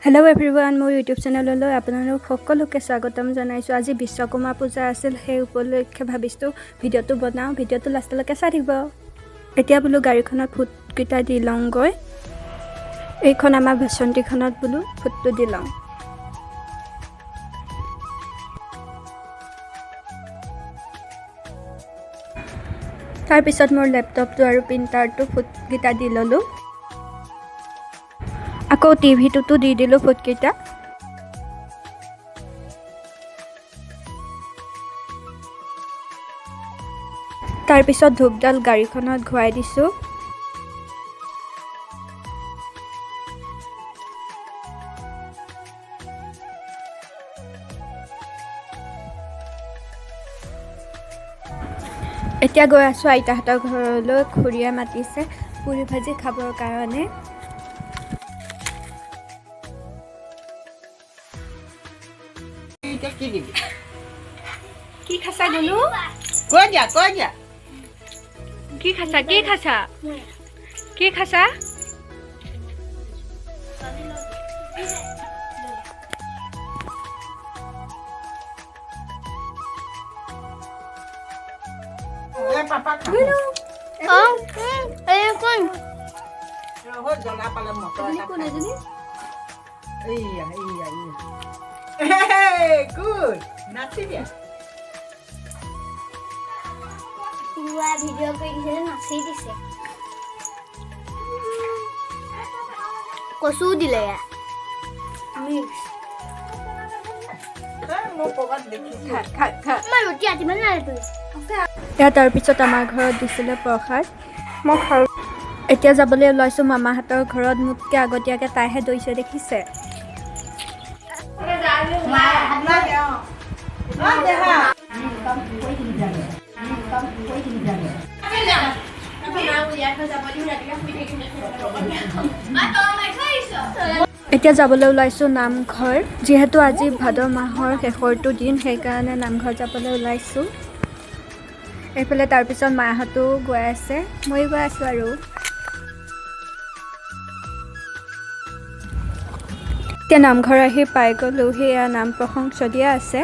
Hello' everyone, মোৰ YouTube চেনেললৈ আপোনালোক সকলোকে স্বাগতম জনাইছোঁ। আজি বিশ্বকৰ্মা পূজা আছিল, সেই উপলক্ষে ভাবিছোঁ ভিডিঅ'টো বনাওঁ। ভিডিঅ'টো লাষ্টলৈকে চাই থাকিব। এতিয়া বোলো গাড়ীখনত ফুটকেইটা দি লওঁগৈ। এইখন আমাৰ বাচন্তিখনত বোলো ফুটটো দি লওঁ। তাৰপিছত মোৰ লেপটপটো আৰু প্ৰিণ্টাৰটো ফুটকেইটা দি ল'লোঁ। আকৌ টিভিটোতো দি দিলোঁ ফুটকেইটা। তাৰপিছত ধূপডাল গাড়ীখনত ঘূৰাই দিছোঁ। এতিয়া গৈ আছোঁ আইতাহঁতৰ ঘৰলৈ। খুৰীয়ে মাতিছে পুৰি ভাজি খাবৰ কাৰণে। কি খাইছা গুনু? কৈ দিয়া কি খাইছা? কি খাইছা? জ্বলা পালে মটৰ গুড নাচি দিয়া। ভিডিঅ' কৰি দিছে, নাচি দিছে। কচু দিলে তাৰপিছত আমাৰ ঘৰত দিছিলে প্ৰসাদ। মই খাওঁ। এতিয়া যাবলৈ ওলাইছোঁ মামাহঁতৰ ঘৰত। মোতকৈ আগতীয়াকৈ তাইহে দৈছে, দেখিছে? এতিয়া যাবলৈ ওলাইছোঁ নামঘৰ। যিহেতু আজি ভাদ মাহৰ শেষৰটো দিন, সেইকাৰণে নামঘৰ যাবলৈ ওলাইছোঁ। এইফালে তাৰপিছত মাহঁতো গৈ আছে, ময়ো গৈ আছোঁ আৰু। এতিয়া নামঘৰ আহি পাই গ'লোঁ। সেয়া নাম প্ৰসংগ চলিয়ে আছে।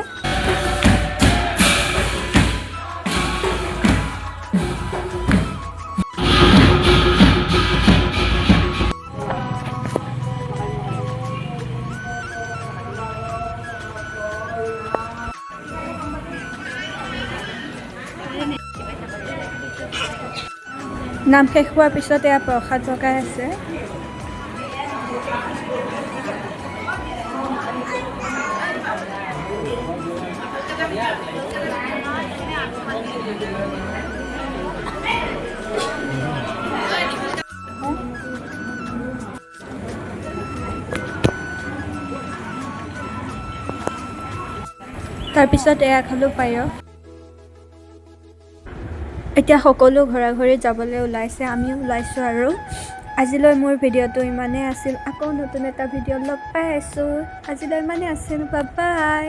নাম শেষ হোৱাৰ পিছত এয়া প্ৰসাদ ভগাই আছে। তাৰপিছত এয়া খালোঁ পায়স। এতিয়া সকলো ঘৰা ঘৰি যাবলৈ ওলাইছে, আমিও ওলাইছোঁ আৰু। আজিলৈ মোৰ ভিডিঅ'টো ইমানেই আছিল। আকৌ নতুন এটা ভিডিঅ' লগ পাই আছোঁ। আজিলৈ ইমানেই আছিল। Bye bye.